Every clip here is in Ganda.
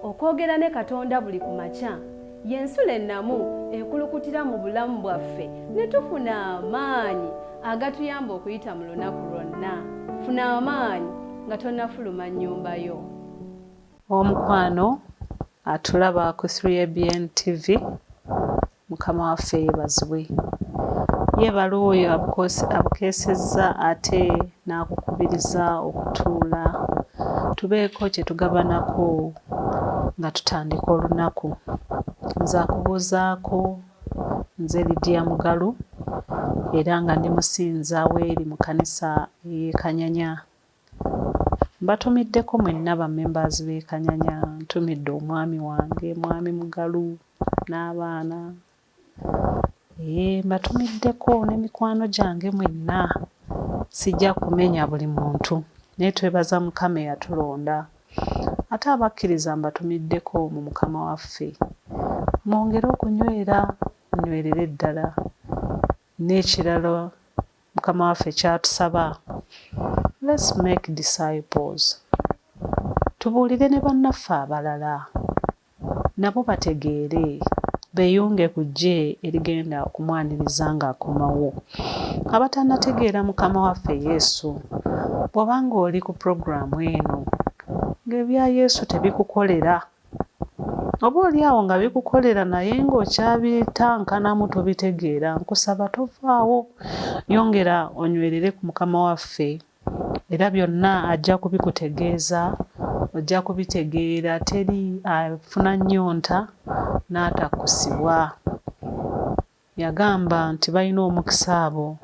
okwogera ne Katonda buli ku makya y'ensula ennamu ekulukutira mu bulamu bwaffe ne tufuna amaanyi agatuyamba okuyita mu lunaku lwonna. Funa amaanyi nga tonnafuluma nnyumba yo. Omukwano atulaba ku 3ABN TV, Mukama waffe yeebazibwe. Yeebala oyo abukeesezza ate n'akukubiriza okutuula tubeeko kye tugabanako nga tutandika olunaku. Nze akubuuzaako nze Lydia Mugalu era nga ndi musinza weeri mu kkanisa y'e Kanyanya. Mbatumiddeko mwenna ba members b'e Kanyanya, ntumidde omwami wange, Mwami Mugalu n'abaana. Mbatumiddeko ne mikwano gyange mwenna. Sijja kumenya buli muntu naye twebaza Mukama eyatulonda. Ate abakkiriza mbatumiddeko mu Mukama waffe. Mwongere okunywera, munywerere ddala. N'ekirala Mukama waffe kyatusaba, let's make disciples. Tubuulire ne bannaffe abalala nabo bategeere, beeyunge ku ggye erigenda okumwaniriza ng'akomawo. Abatannategeera Mukama waffe Yesu, bw'obanga oli ku puroguramu eno ng'ebya Yesu tebikukolera, oba oli awo nga bikukolera naye ng'okyabitankanamu tobitegeera, nkusaba tovaawo, yongera onywerere ku Mukama waffe era byonna ajja kubikutegeeza, ojja kubitegeera. Teri afuna nnyonta n'atakusibwa. Yagamba nti balina omukisa abo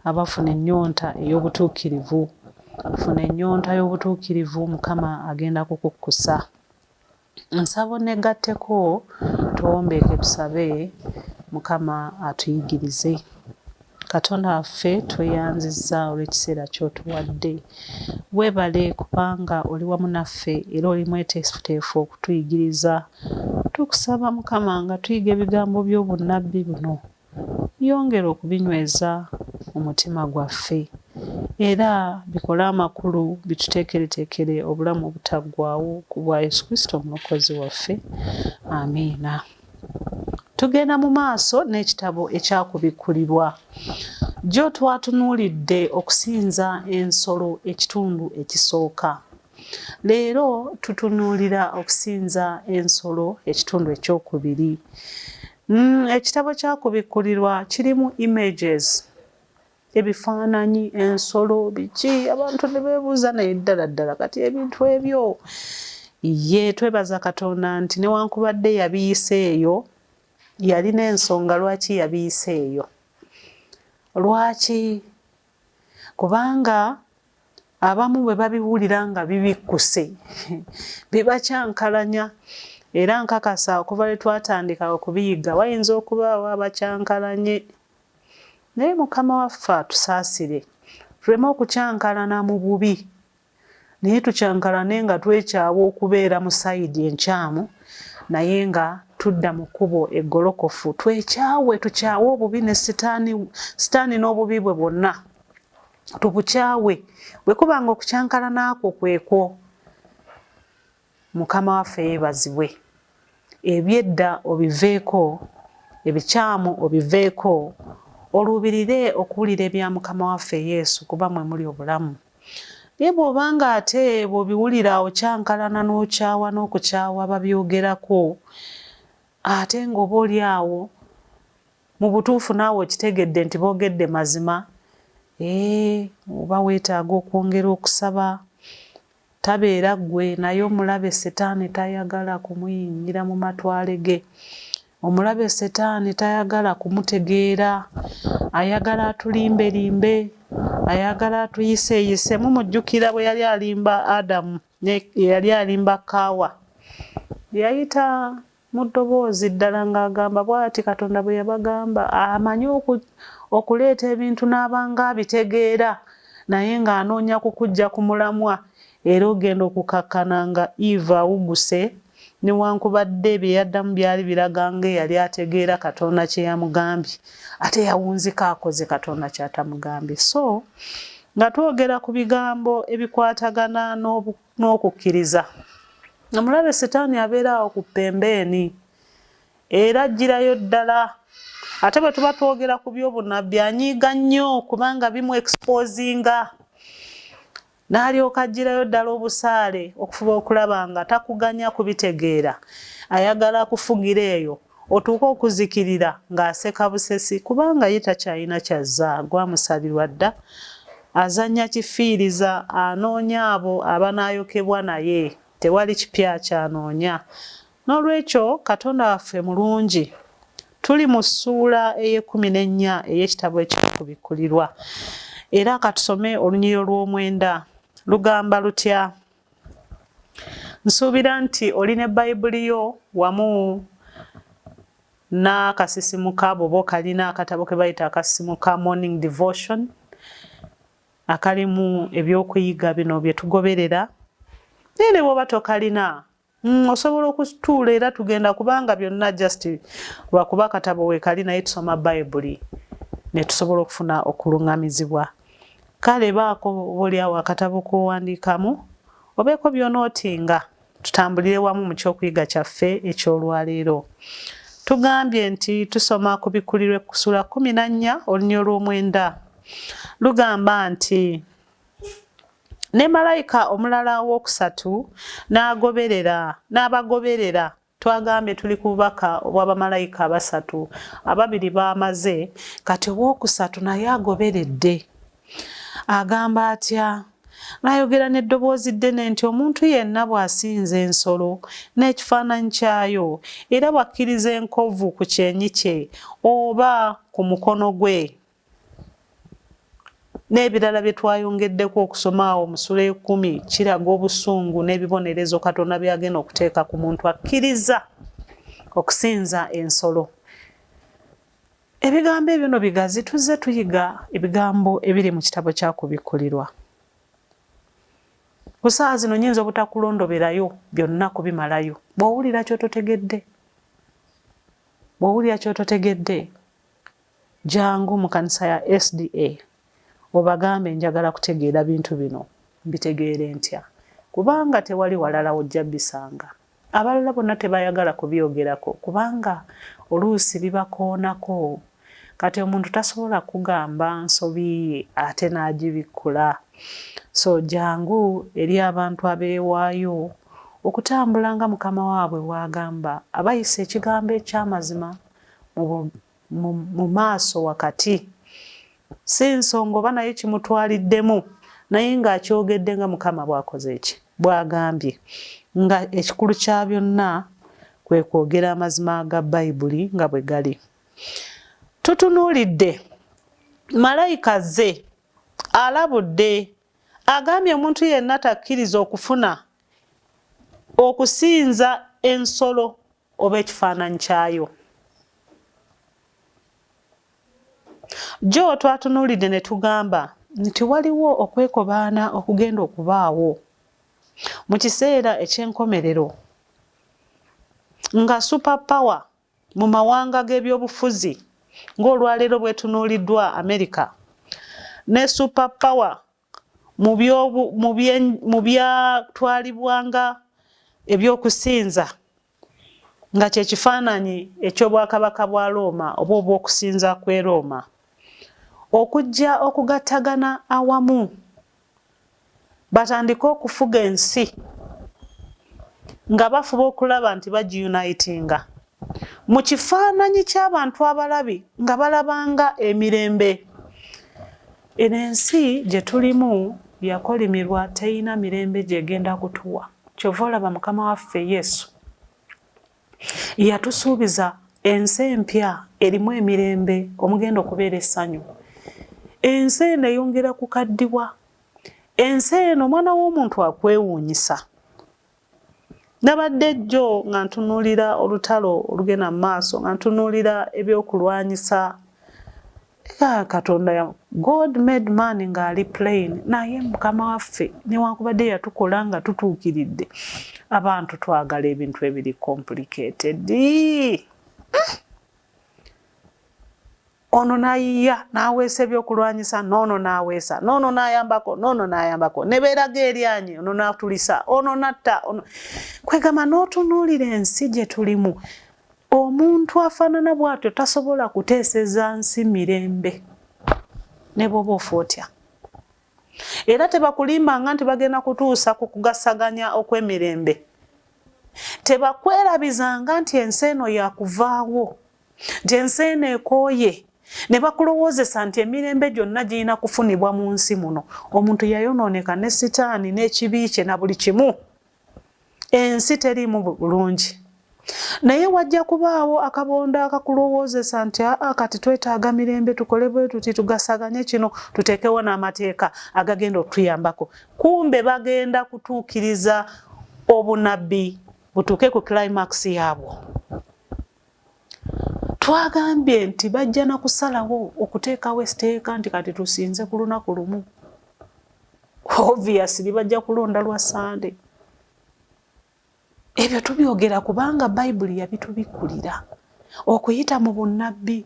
abafuna ennyonta ey'obutuukirivu. Funa ennyonta y'obutuukirivu, Mukama agenda kukukkusa. Nsaba onegatteko tuwombeeke tusabe Mukama atuyigirize. Katonda waffe tweyanzizza olw'ekiseera ky'otuwadde. Weebale kubanga oli wamu naffe era oli mweteefuteefu okutuyigiriza. Tukusaba Mukama nga tuyiga ebigambo by'obunnabbi buno, yongera okubinyweza mu mutima gwaffe era bikole amakulu bituteekereteekere obulamu obutaggwaawo ku bwa Yesu Kristo omulokozi waffe. Amiina. Tugenda mu maaso n'ekitabo ekyakubikkulirwa. Jjo twatunuulidde okusinza ensolo ekitundu ekisooka. Leero tutunuulira okusinza ensolo ekitundu ekyokubiri. Ekitabo kyakubikkulirwa kirimu images, ebifaananyi, ensolo biki, abantu ne beebuuza naye ddala kati ebintu ebyo. Twebaza Katonda nti newankubadde yabiyisa eyo, yalina ensonga lwaki yabiyisa eyo. Lwaki? Kubanga abamu bwe babiwulira nga bibikkuse bibakyankalanya, era nkakasa okuva lwe twatandika okubiyiga wayinza okubaawo abakyankalanye. Naye Mukama waffe atusaasire, tuleme okukyankalana mu bubi, naye tukyankalane nga twekyawa okubeera mu sayidi enkyamu, naye nga tudda mu kkubo eggolokofu. Tukyawe obubi ne sitaani n'obubi bwe bwonna tubukyawe. Bwe kubanga okukyankalana akwo kwekwo. Mukama waffe yeebazibwe. Ebyedda obiveeko, ebikyamu obiveeko, oluubirire okuwulira ebya Mukama waffe Yesu kuba mwe muli obulamu. Naye bw'obanga ate bw'obiwulira okyankalana n'okyawa n'okukyawa babyogerako, ate ng'oba oli awo mu butuufu naawe okitegedde nti boogedde mazima, oba weetaaga okwongera okusaba. Tabeera ggwe naye omulabe Setaani tayagala kumuyingira mu matwale ge. Omulabe Setaani tayagala kumutegeera, ayagala atulimbelimbe, ayagala atuyiseeyise. Mumujjukira bwe yali alimba Adamu, yali alimba Kaawa, yayita mu ddoboozi ddala ng'agamba bw'ati Katonda bwe yabagamba. Amanyi okuleeta ebintu n'abanga abitegeera, naye ng'anoonya kukujja ku mulamwa, era ogenda okukakkana nga Eva awuguse, newankubadde bye yaddamu byali biraga ng'eyali ategeera Katonda kye yamugambye, ate yawunzika akoze Katonda kyatamugambye. So nga twogera ku bigambo ebikwatagana n'okukkiriza, Namulabe Setaani abeera awo ku pembeeni era ajjirayo ddala. Ate bwe tuba twogera ku by'obunnabbi anyiiga nnyo kubanga bimu exposinga. N'alyoka ajjirayo ddala obusaale okufuba okulaba nga takuganya kubitegeera. Ayagala kufugira eyo otuuka okuzikirira ng'aseka busesi kubanga ye takyalina kyazza gwamusalirwa dda. Azannya kifiiriza anoonya abo abanaayokebwa naye. Tewali kipya kyanoonya. N'olwekyo Katonda waffe mulungi. Tuli mu ssuula ey'e14 ey'ekitabo eky'okubikkulirwa. Era katusome olunyiriro lw'omwenda. Lugamba lutya? Nsuubira nti olina Bayibuli yo wamu n'akasisimuka bw'oba okalina akatabo ke bayita akasisimuka morning devotion akalimu ebyokuyiga bino bye tugoberera. Nene bw'oba tokalina osobola okutuula era tugenda kubanga byonna just lwakuba akatabo weekali naye tusoma Bayibuli ne tusobola okufuna okulungamizibwa. Kale baako boliawo akatabo k'owandiikamu obeeko by'onootinga tutambulire wamu mu kyokuyiga kyaffe eky'olwaleero. Tugambye nti tusoma ku bikkulirwe ku ssula 14 olunyiriro lw'omwenda. Lugamba nti ne malayika omulala owookusatu n'abagoberera. Twagambye tuli ku bubaka obw'abamalayika abasatu. Ababiri baamaze kati owookusatu naye agoberedde. Agamba atya? N'ayogera n'eddoboozi ddene nti omuntu yenna bw'asinza ensolo n'ekifaananyi kyayo era bw'akkiriza enkovu ku kyenyi kye oba ku mukono gwe. N'ebirala bye twayongeddeko okusoma awo mu ssula 10 kiraga obusungu n'ebibonerezo Katonda byagenda okuteeka ku muntu akkiriza okusinza ensolo. Ebigambo ebyo no bigazi tuzze tuyiga ebigambo ebiri mu kitabo kya kubikkulirwa. Ku ssaawa zino nnyinza obutakulondoberayo byonna kubimalayo. Bw'owulira ky'ototegedde jangu mu kanisa ya SDA obagambe njagala kutegeera bintu bino mbitegeere ntya kubanga tewali walala ojja bisanga. Abalala bonna tebayagala kubyogerako kubanga oluusi bibakoonako. Kati omuntu tasobola kugamba nsobi ate n'agibikkula. So jangu eri abantu abeewaayo okutambula nga Mukama waabwe bw'agamba abayisa ekigambo eky'amazima mu maaso wakati. Si nsonga oba naye kimutwaliddemu naye ng'akyogedde nga Mukama bw'akoze eki bw'agambye nga ekikulu kya byonna kwe kwogera amazima ga Bayibuli nga bwe gali. Tutunuulidde malayika azze alabudde agambye omuntu yenna takkiriza okufuna okusinza ensolo oba ekifaananyi kyayo. Jo twatunuulidde ne tugamba nti waliwo okwekobaana okugenda okubaawo mu kiseera eky'enkomerero nga superpower mu mawanga g'ebyobufuzi ng'olwaleero bwetunuuliddwa America ne superpower mu byatwalibwanga ebyokusinza nga kye kifaananyi eky'obwakabaka bwa Roma oba obw'okusinza kw'e Roma okujja okugattagana awamu batandike okufuga ensi nga bafuba okulaba nti bagiunitinga mu kifaananyi ky'abantu abalabi nga balabanga emirembe. Eno ensi gye tulimu yakolimirwa teyina mirembe gyegenda kutuwa. Kyova olaba Mukama waffe Yesu yatusuubiza ensi empya erimu emirembe omugenda okubeera essanyu. Ensi eno eyongera kukaddiwa. Ensi eno omwana w'omuntu akwewuunyisa. Nabadde jjo nga ntunuulira olutalo olugenda mu maaso nga ntunuulira ebyokulwanyisa. Katonda God made man ng'ali plain naye Mukama waffe newankubadde yatukola nga tutuukiridde abantu twagala ebintu ebiri complicated. ono nayiya n'aweesa ebyokulwanyisa n'ono n'aweesa n'ono n'ayambako n'ono n'ayambako ne beeraga eryanyi ono n'atulisa ono natta ono. Kwegamba n'otunuulira ensi gye tulimu, omuntu afaanana bw'atyo tasobola kuteeseza nsi mirembe ne bw'oba ofa otya. Era tebakulimbanga nti bagenda kutuusa ku kugasaganya okw'emirembe. Tebakwerabizanga nti ensi eno yakuvaawo, nti ensi eno ekooye, ne bakulowoozesa nti emirembe gyonna girina kufunibwa mu nsi muno. Omuntu yayonooneka ne sitaani n'ekibi kye na buli kimu. Ensi teriimu bulungi. Naye wajja kubaawo akabonda akakulowoozesa nti kati twetaaga mirembe tukole bwe tuti tugasaganye kino tuteekewo n'amateeka agagenda okutuyambako. Kumbe bagenda kutuukiriza obunabbi butuuke ku climax yaabwo. Twagambye nti bajja na kusalawo okuteekawo esiteeka nti kati tusinze ku lunaku lumu. Obviously bajja kulonda lwa Sunday. Ebyo tubyogera kubanga Bayibuli yabitubikulira okuyita mu bunnabbi.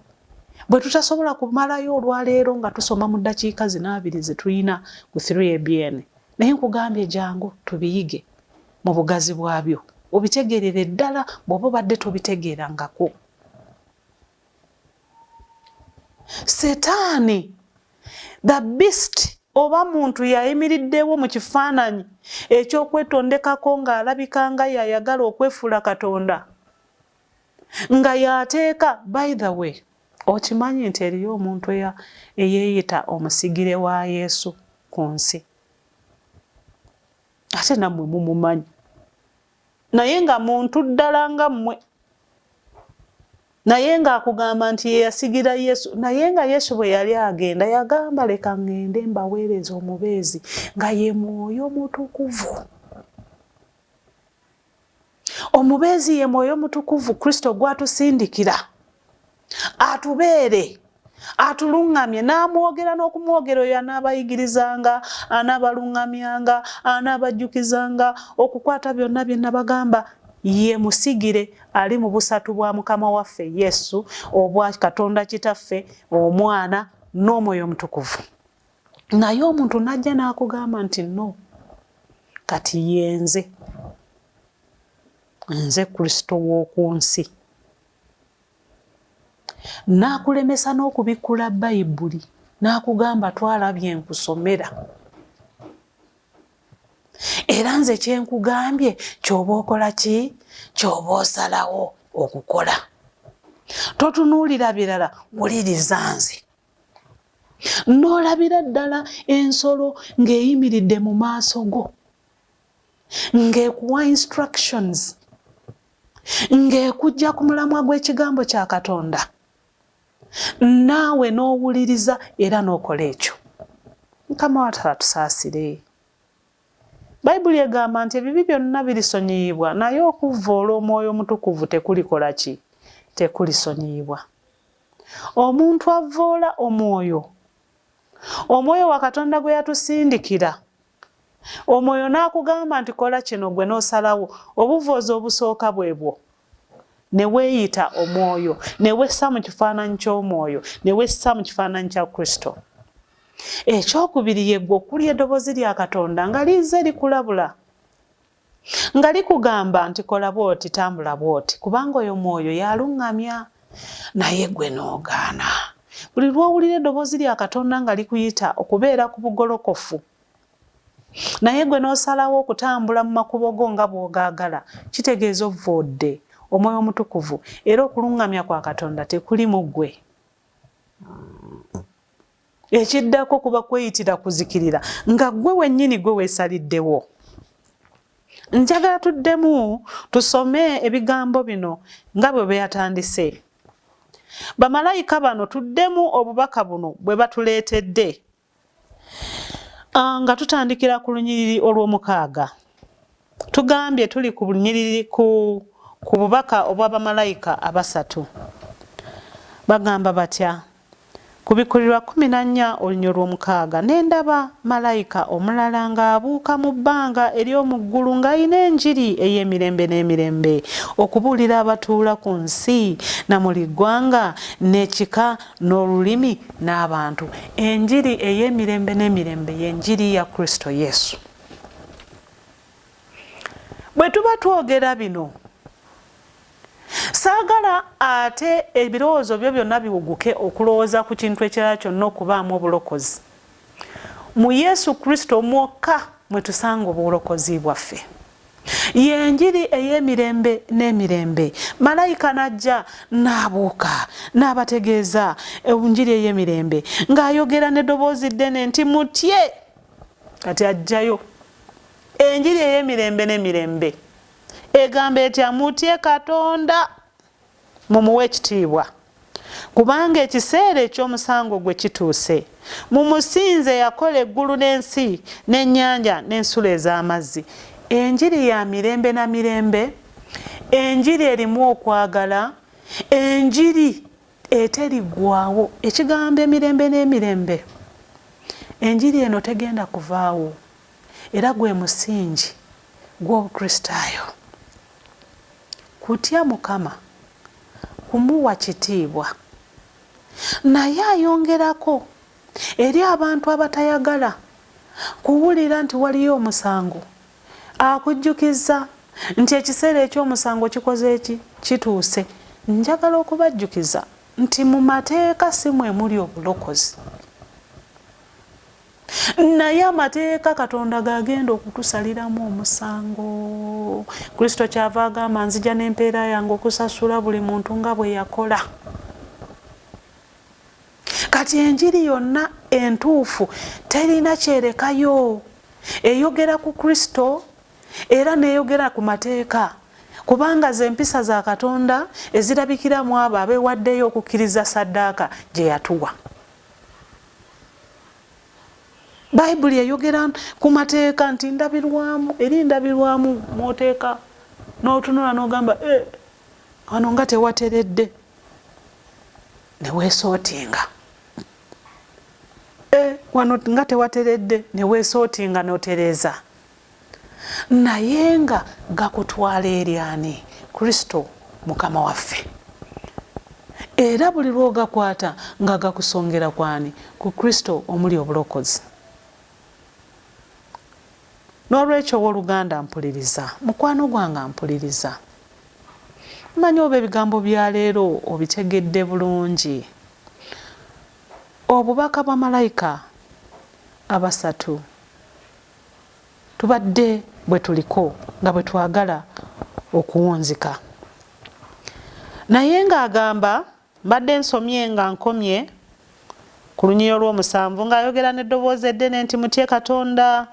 Bwe tutasobola kumalayo olwaleero nga tusoma mu ddakiika zino 2 ze tulina ku 3ABN. Naye nkugambye jangu tubiyige mu bugazi bwabyo. Obitegerere ddala bw'oba obadde tobitegerangako. Setaani, the beast, oba muntu yayimiriddewo mu kifaananyi ekyokwetondekako ng'alabika nga yayagala okwefuula Katonda, nga yateeka. By the way, okimanyi nti eriyo omuntu eyeeyita omusigire wa Yesu ku nsi, ate nammwe mumumanyi, naye nga muntu ddala nga mmwe, naye ng'akugamba nti yeyasigira Yesu. Naye nga Yesu bwe yali agenda yagamba leka ngende mbaweereza omubeezi, nga ye Mwoyo Mutukuvu. Omubeezi ye Mwoyo Mutukuvu, Kristo gwatusindikira atubeere, atuluŋŋamye, n'amwogera n'okumwogera oyo anaabayigirizanga, anaabalungamyanga, anaabajjukizanga okukwata byonna bye nabagamba. Ye musigire ali mu busatu bwa Mukama waffe Yesu, obwa Katonda Kitaffe, Omwana n'Omwoyo Omutukuvu. Naye omuntu najja n'akugamba nti no, kati yenze, nze Kristo w'oku nsi. N'akulemesa n'okubikula Bayibuli, n'akugamba twalabye nkusomera. Era nze kyenkugambye ky'oba okola ki? Ky'oba osalawo okukola. Totunuulira birala, wuliriza nze. N'olabira ddala ensolo ng'eyimiridde mu maaso go, ng'ekuwa instructions, ng'ekujja ku mulamwa gw'ekigambo kya Katonda, naawe n'owuliriza era n'okola ekyo. Mukama wattu atusaasire. Bayibuli egamba nti ebibi byonna birisonyiyibwa, naye okuvvoola Omwoyo Omutukuvu tekulikola ki? Tekulisonyiyibwa. Omuntu avvoola Omwoyo, Omwoyo wa Katonda gwe yatusindikira, Omwoyo n'akugamba nti kola kino, gwe n'osalawo, obuvoozi obusooka bwebwo, ne weeyita Omwoyo, ne wessa mu kifaananyi ky'Omwoyo, ne wessa mu kifaananyi kya Kristo. Ekyokubiri ye gwe okulya eddoboozi lya Katonda nga liize likulabula, nga likugamba nti kola bw'oti, tambula bw'oti, kubanga oyo Mwoyo yaluŋŋamya, naye gwe n'ogaana. Buli lw'owulira eddoboozi lya Katonda nga likuyita okubeera ku bugolokofu, naye gwe n'osalawo okutambula mu makubo go nga bw'ogaagala, kitegeeza ovvoodde Omwoyo Omutukuvu, era okuluŋŋamya kwa Katonda tekuli mu ggwe. Ekiddako kuba kweyitira kuzikirira, nga ggwe wennyini gwe weesaliddewo. Njagala tuddemu tusome ebigambo bino nga bwe byatandise. Bamalayika bano tuddemu obubaka buno bwe batuleetedde. Nga tutandikira ku lunyiriri olw'omukaaga. Tugambye tuli ku lunyiriri ku bubaka obw'abamalayika abasatu. Bagamba batya? Kubikulirwa 14 olunnyo lw'omukaaga ne ndaba malayika omulala ng'abuuka mu bbanga ery'omu ggulu ng'alina enjiri ey'emirembe n'emirembe okubuulira abatuula ku nsi na mu ggwanga n'ekika n'olulimi n'abantu. Enjiri ey'emirembe n'emirembe y'enjiri ya Kristo Yesu. Bwe tuba twogera bino, saagala ate ebirowoozo byo byonna biwuguke okulowooza ku kintu ekirala kyonna okubaamu obulokozi. Mu Yesu Kristo mwokka mwe tusanga obulokozi bwaffe. Yenjiri ey'emirembe n'emirembe. Malayika najja n'abuuka n'abategeeza enjiri ey'emirembe ng'ayogera n'eddoboozi ddene nti mutye. Kati ajjayo enjiri ey'emirembe n'emirembe egamba etya mutye Katonda mumuwe ekitiibwa kubanga ekiseera eky'omusango gwe kituuse. Mumusinze yakola eggulu n'ensi n'ennyanja n'ensulo ez'amazzi. Enjiri ya mirembe na mirembe, enjiri erimu okwagala, enjiri eteriggwaawo. Ekigambo emirembe n'emirembe, enjiri eno tegenda kuvaawo era gwe musingi gw'Obukristaayo. Kutya Mukama, kumuwa kitiibwa, naye ayongerako eri abantu abatayagala kuwulira nti waliyo omusango. Akujjukiza nti ekiseera eky'omusango kikoze eki kituuse. Njagala okubajjukiza nti mu mateeka si mwe muli obulokozi, naye amateeka Katonda gagenda okutusaliramu omusango. Kristo kyava agamba nzija n'empeera yange okusasula buli muntu nga bwe yakola. Kati enjiri yonna entuufu terina kyerekayo, eyogera ku Kristo era neeyogera ku mateeka, kubanga z'empisa za Katonda ezirabikiramu abo abeewaddeyo okukkiriza ssaddaaka gye yatuwa. Bayibuli eyogera ku mateeka nti ndabirwamu eri ndabirwamu mw'oteeka n'otunula n'ogamba wano nga tewateredde ne weesootinga. Wano nga tewateredde ne weesootinga n'otereeza. Naye nga gakutwala eri ani? Kristo Mukama waffe. Era buli lw'ogakwata nga gakusongera kwani? Ku Kristo omuli obulokozi. N'olwekyo owooluganda mpuliriza, mukwano gwange mpuliriza. Mmanyi oba ebigambo bya leero obitegedde bulungi. Obubaka bwa malayika abasatu tubadde bwe tuliko nga bwe twagala okuwunzika. Naye ng'agamba, mbadde nsomye nga nkomye ku lunyiriro lw'omusanvu ng'ayogera n'eddoboozi eddene nti mutye Katonda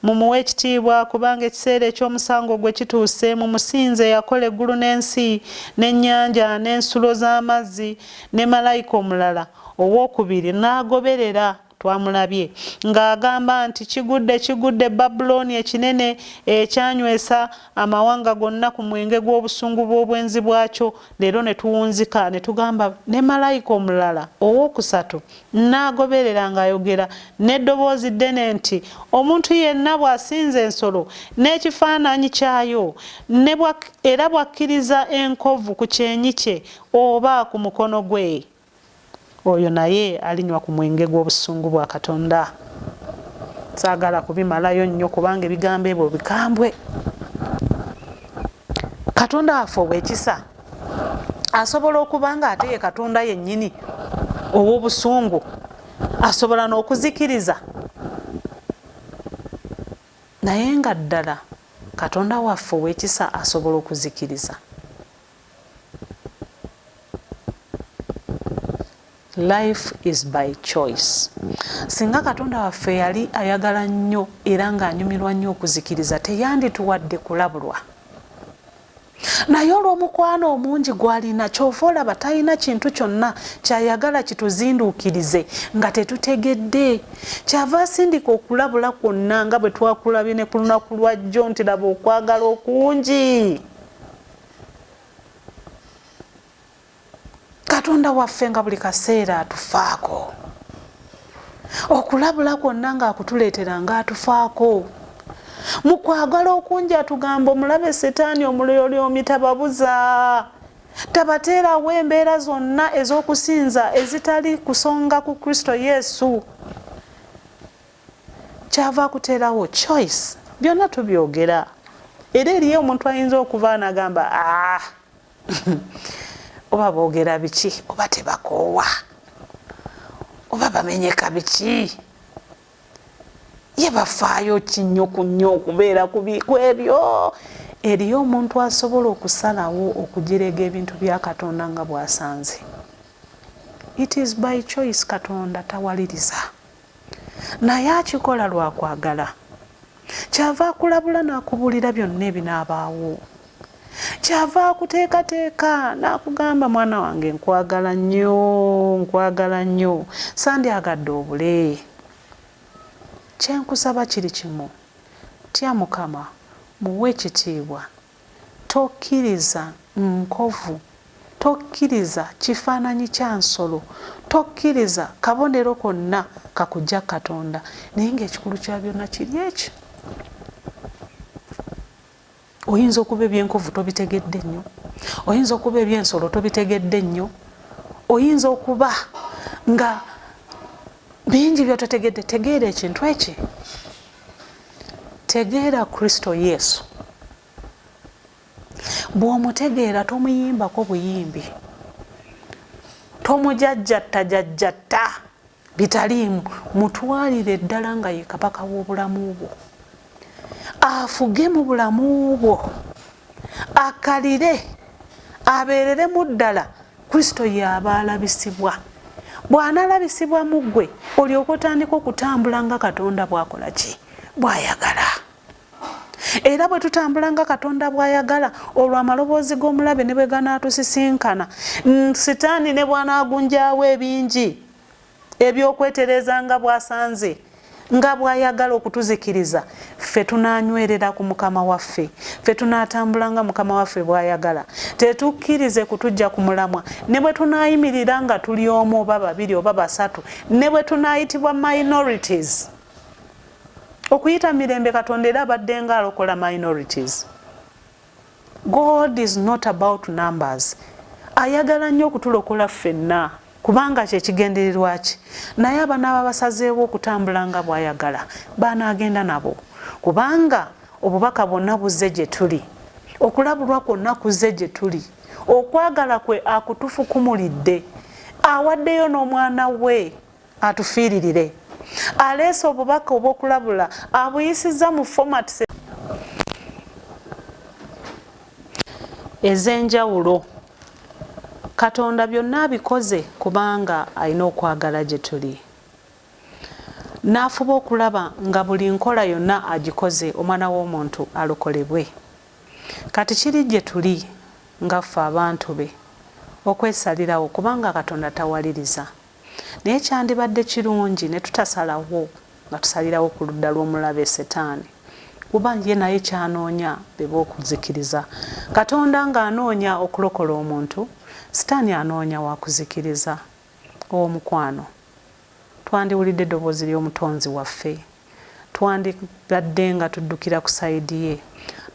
mumuwe ekitiibwa kubanga ekiseera eky'omusango gwe kituuse. Mumusinze yakola eggulu n'ensi n'ennyanja n'ensulo z'amazzi ne malayika omulala owookubiri n'agoberera. Twamulabye ng'agamba nti kigudde Babuloni ekinene ekyanywesa amawanga gonna ku mwenge gw'obusungu bw'obwenzi bwakyo. Leero ne tuwunzika ne tugamba ne malayika omulala owookusatu n'agoberera ng'ayogera n'eddoboozi ddene nti omuntu yenna bw'asinza ensolo n'ekifaananyi kyayo era bw'akkiriza enkovu ku kyenyi kye oba ku mukono gwe, oyo naye alinywa ku mwenge gw'obusungu bwa Katonda. Saagala kubimalayo nnyo kubanga ebigambo ebyo bikambwe. Katonda waffe ow'ekisa asobola okuba nga ate ye Katonda yennyini ow'obusungu, asobola n'okuzikiriza. Naye nga ddala Katonda waffe ow'ekisa asobola okuzikiriza. Life is by choice. Singa Katonda waffe yali ayagala nnyo era ng'anyumirwa nnyo okuzikiriza, teyandituwadde kulabulwa. Naye olw'omukwano omungi gw'alina, ky'ova olaba talina kintu kyonna ky'ayagala kituzinduukirize nga tetutegedde. Kyava asindika okulabula kwonna nga bwe twakulabye ne ku lunaku lwa jjo nti laba okwagala okungi. katonda waffe nga buli kaseera atufaako okulabula kwonna ng'akutuleetera ng'atufaako mu kwagala okungi atugamba omulabe setaani omulolyomi tababuza tabateerawo embeera zonna ez'okusinza ezitali kusonga ku Kristo Yesu kyava akuteerawo choice byonna tubyogera era eriyo omuntu ayinza okuva n'agamba oba boogera biki oba tebakoowa oba bamenyeka biki ye bafaayo kinyo ku nnyo okubeera ku ebyo eriyo omuntu asobola okusalawo okugirega ebintu bya Katonda nga bw'asanze. It is by choice. Katonda tawaliriza naye akikola lwa kwagala kyava akulabula n'akubulira byonna ebinaabaawo kyava akuteekateeka n'akugamba mwana wange nkwagala nnyo sandyagadde obule kyenkusaba kiri kimu tya Mukama muwe ekitiibwa tokkiriza nkovu tokkiriza kifaananyi kya nsolo tokkiriza kabonero konna kakujja Katonda naye ng'ekikulu kya byonna kiri ekyo oyinza okuba ebyenkovu tobitegedde nnyo oyinza okuba ebyensolo tobitegedde nnyo oyinza okuba nga bingi byototegedde tegeera ekintu eki tegeera Kristo Yesu bw'omutegeera tomuyimbako buyimbi tomujajjatta bitaliimu mutwalire ddala nga ye kabaka w'obulamu bwo afuge mu bulamu bwo akalire abeereremu ddala Kristo y'aba alabisibwa bw'anaalabisibwa mu ggwe olyoka otandika okutambula nga Katonda bw'akola ki bw'ayagala era bwe tutambula nga Katonda bw'ayagala olwo amaloboozi g'omulabe ne bwe ganaatusisinkana sitaani ne bw'anaagunjaawo ebingi ebyokwetereza nga bw'asanze nga bw'ayagala okutuzikiriza ffe tunaanywerera ku Mukama waffe ffe tunaatambula nga Mukama waffe bw'ayagala tetukkirize kutujja ku mulamwa ne bwe tunaayimirira nga tuli omu oba babiri oba basatu ne bwe tunaayitibwa minorities okuyita mirembe Katonda era abadde nga alokola minorities. God is not about numbers. Ayagala nnyo okutulokola ffenna kubanga kyekigendererwa ki naye abanaaba basazeewo okutambula nga bw'ayagala baanaagenda nabo kubanga obubaka bwonna buzze gye tuli okulabulwa kwonna kuzze gye tuli okwagala kwe akutufukumulidde awaddeyo n'omwana we atufiiririre aleese obubaka obw'okulabula abuyisizza mu format ez'enjawulo. Katonda byonna abikoze kubanga alina okwagala gye tuli n'afuba okulaba nga buli nkola yonna agikoze omwana w'omuntu alokolebwe. Kati kiri gye tuli nga ffe abantu be okwesalirawo kubanga Katonda tawaliriza naye kyandibadde kirungi ne tutasalawo nga tusalirawo ku ludda lw'omulabe Setaani kuba ye naye kyanoonya be b'okuzikiriza. Katonda ng'anoonya okulokola omuntu Sitaani anoonya wakuzikiriza. Omukwano twandiwulidde eddoboozi ly'omutonzi waffe twandibadde nga tuddukira ku sayidi ye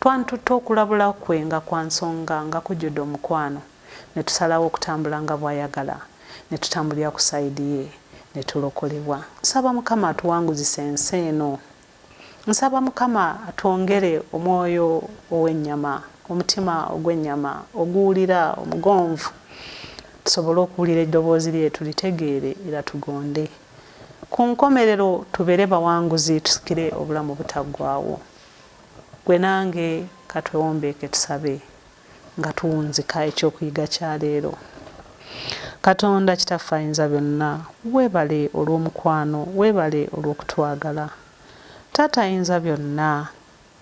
twantutta okulabula kwe nga kwa nsonga nga kujjudde omukwano ne tusalawo okutambula nga bw'ayagala ne tutambulira ku sayidi ye ne tulokolebwa. Nsaba Mukama atuwanguzise ensi eno. Nsaba Mukama atwongere omwoyo ow'ennyama omutima ogw'ennyama oguwulira omugonvu tusobole okuwulira eddoboozi lye tulitegeere era tugonde. Ku nkomerero tubeere bawanguzi tusikire obulamu butaggwaawo. Gwe nange katwewombeeke tusabe nga tuwunzika ekyokuyiga kya leero. Katonda Kitaffe Ayinza Byonna weebale olw'omukwano weebale olw'okutwagala. Taata Ayinza Byonna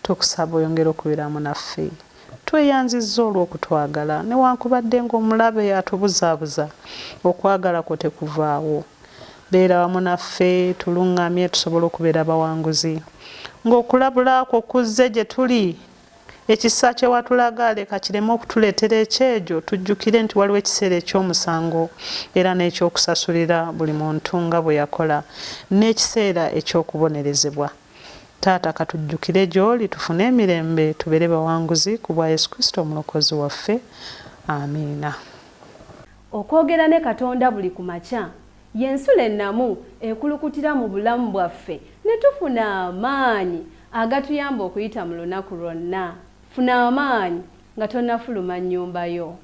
tukusaba oyongere okubeeramu naffe tweyanzizza olw'okutwagala newankubadde ng'omulabe atubuzaabuza okwagala kwo tekuvaawo. Beera wamu naffe tuluŋŋamye tusobole okubeera bawanguzi ng'okulabula kwo kuzze gye tuli ekisa kye watulaga leka kireme okutuleetera ekyejo, tujjukire nti waliwo ekiseera eky'omusango era n'ekyokusasulira buli muntu nga bwe yakola, n'ekiseera eky'okubonerezebwa. Taata katujjukire gy'oli, tufune emirembe, tubeere bawanguzi ku bwa Yesu Kristo omulokozi waffe. Amiina. Okwogera ne Katonda buli ku makya y'ensula ennamu ekulukutira mu bulamu bwaffe ne tufuna amaanyi agatuyamba okuyita mu lunaku lwonna. Funa amaanyi nga tonnafuluma nnyumba yo.